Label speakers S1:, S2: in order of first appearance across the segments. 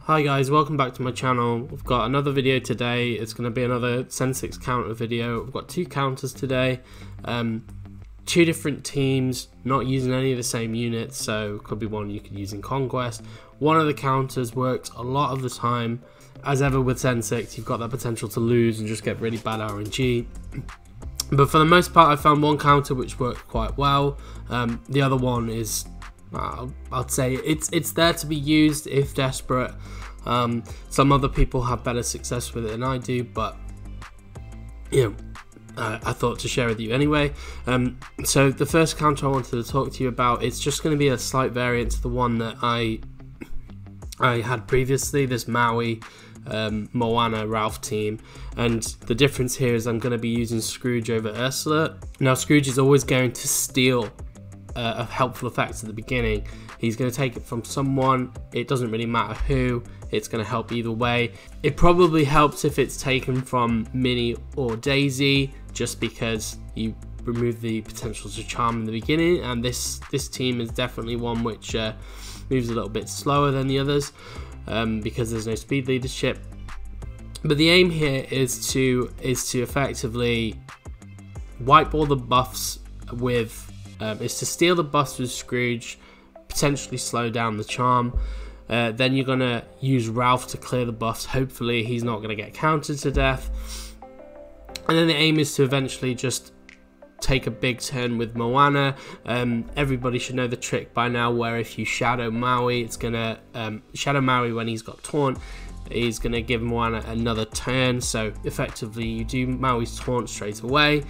S1: Hi guys, welcome back to my channel. We've got another video today. It's going to be another Sen6 counter video. We've got two counters today, two different teams, not using any of the same units, so it could be one you could use in Conquest. One of the counters works a lot of the time. As ever with Sen6, you've got that potential to lose and just get really bad RNG. But for the most part, I found one counter which worked quite well. The other one is, I'd say it's there to be used if desperate. Some other people have better success with it than I do, but I thought to share with you anyway. So the first counter I wanted to talk to you about, it's just going to be a slight variant to the one that I had previously, this Maui Moana Ralph team, and the difference here is I'm going to be using Scrooge over Ursula. Now Scrooge is always going to steal a helpful effect at the beginning. He's going to take it from someone, it doesn't really matter who, it's going to help either way. It probably helps if it's taken from Minnie or Daisy, just because you remove the potential to charm in the beginning, and this team is definitely one which moves a little bit slower than the others because there's no speed leadership. But the aim here is to effectively wipe all the buffs with is to steal the buffs with Scrooge, potentially slow down the charm. Then you're going to use Ralph to clear the buffs. Hopefully he's not going to get countered to death. And then the aim is to eventually just take a big turn with Moana. Everybody should know the trick by now, where if you shadow Maui, it's going to shadow Maui when he's got taunt. He's going to give Moana another turn. So effectively you do Maui's taunt straight away,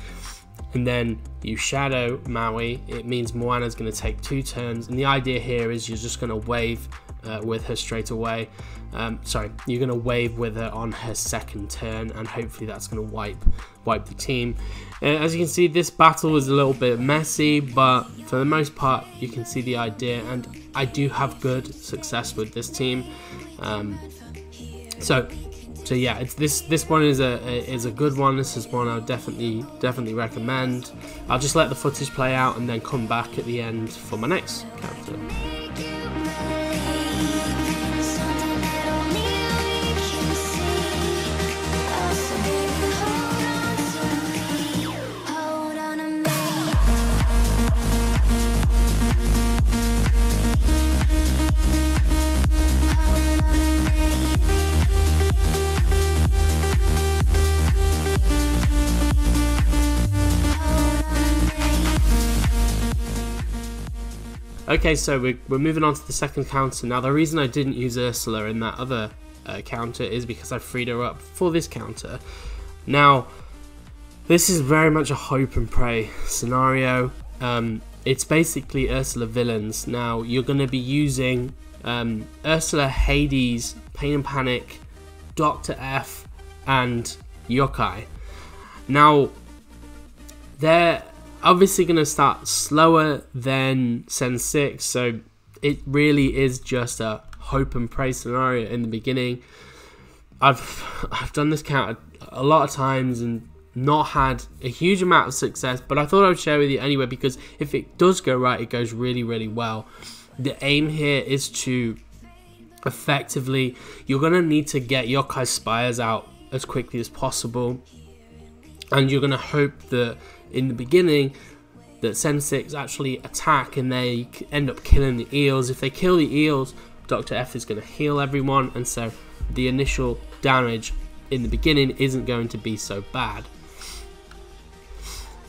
S1: and then you shadow Maui. It means Moana's going to take 2 turns, and the idea here is you're just going to wave with her straight away. You're going to wave with her on her second turn, and hopefully that's going to wipe the team. As you can see, this battle is a little bit messy, but for the most part you can see the idea, and I do have good success with this team. So yeah, this one is a good one. This is one I would definitely recommend. I'll just let the footage play out and then come back at the end for my next character. Okay, so we're moving on to the second counter. Now the reason I didn't use Ursula in that other counter is because I freed her up for this counter. Now this is very much a hope and pray scenario. It's basically Ursula villains. Now you're going to be using Ursula, Hades, Pain and Panic, Dr. F, and Yokai. Now they're obviously going to start slower than Sen6, so it really is just a hope and pray scenario in the beginning. I've done this counter a lot of times and not had a huge amount of success, but I thought I would share with you anyway, because if it does go right, it goes really well. The aim here is to effectively, you're going to need to get Yokai Spires out as quickly as possible, and you're going to hope that in the beginning that Sen6 actually attack and they end up killing the eels. If they kill the eels, Dr. F is going to heal everyone, and so the initial damage in the beginning isn't going to be so bad.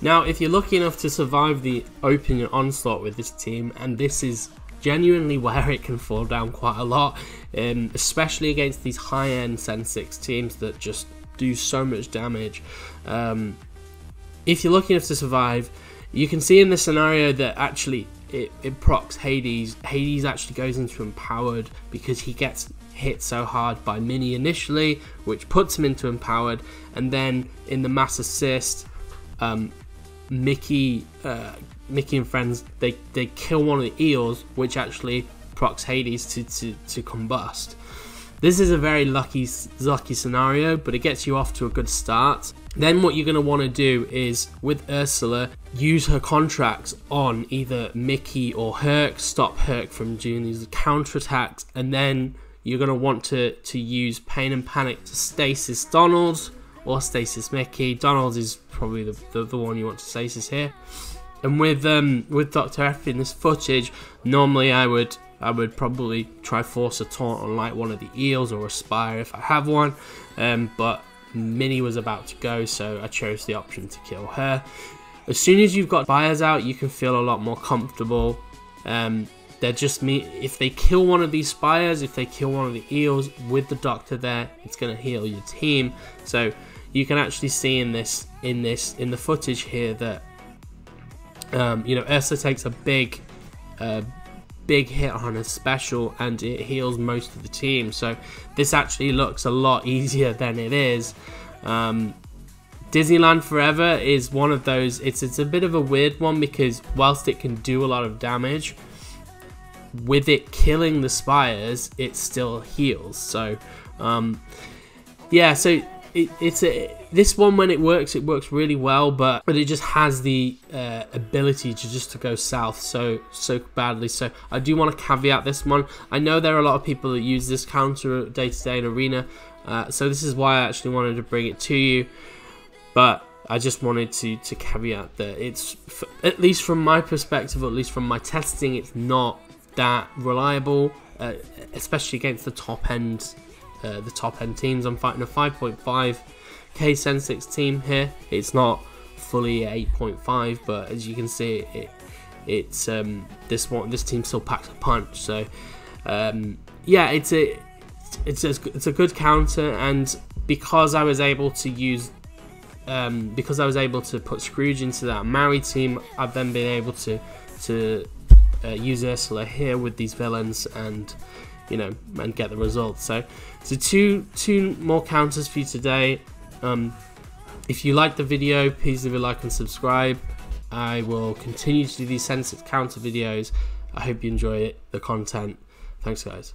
S1: Now if you're lucky enough to survive the opening onslaught with this team, and this is genuinely where it can fall down quite a lot, especially against these high-end Sen6 teams that just do so much damage. If you're lucky enough to survive, you can see in this scenario that actually it procs Hades. Hades actually goes into empowered because he gets hit so hard by Minnie initially, which puts him into empowered, and then in the mass assist, Mickey and friends, they kill one of the eels, which actually procs Hades to combust. This is a very lucky scenario, but it gets you off to a good start. Then what you're going to want to do is, with Ursula, use her contracts on either Mickey or Herc, stop Herc from doing these counterattacks, and then you're going to want to use Pain and Panic to stasis Donald or stasis Mickey. Donald is probably the one you want to stasis here. And with Dr. F in this footage, normally I would probably try force a taunt on like one of the eels or a spire if I have one, but Minnie was about to go, so I chose the option to kill her. As soon as you've got spires out, you can feel a lot more comfortable. They're just if they kill one of these spires, if they kill one of the eels with the doctor there, it's going to heal your team. So you can actually see in the footage here that you know, Ursa takes a big hit on a special and it heals most of the team. So this actually looks a lot easier than it is. Disneyland Forever is one of those, it's a bit of a weird one, because whilst it can do a lot of damage, with it killing the spires, it still heals. So yeah, so this one, when it works really well, but it just has the ability to go south so badly. So I do want to caveat this one. I know there are a lot of people that use this counter day to day in Arena, so this is why I actually wanted to bring it to you. But I just wanted to caveat that it's, at least from my perspective, at least from my testing, it's not that reliable, especially against the top end teams. I'm fighting a 5.5k Sen6 team here. It's not fully 8.5, but as you can see, it's this team still packs a punch. So yeah, it's a good counter, and because I was able to use put Scrooge into that Maui team, I've then been able to use Ursula here with these villains, and you know, and get the results. So two more counters for you today. If you like the video, please leave a like and subscribe. I will continue to do these Sen6 counter videos. I hope you enjoy the content. Thanks, guys.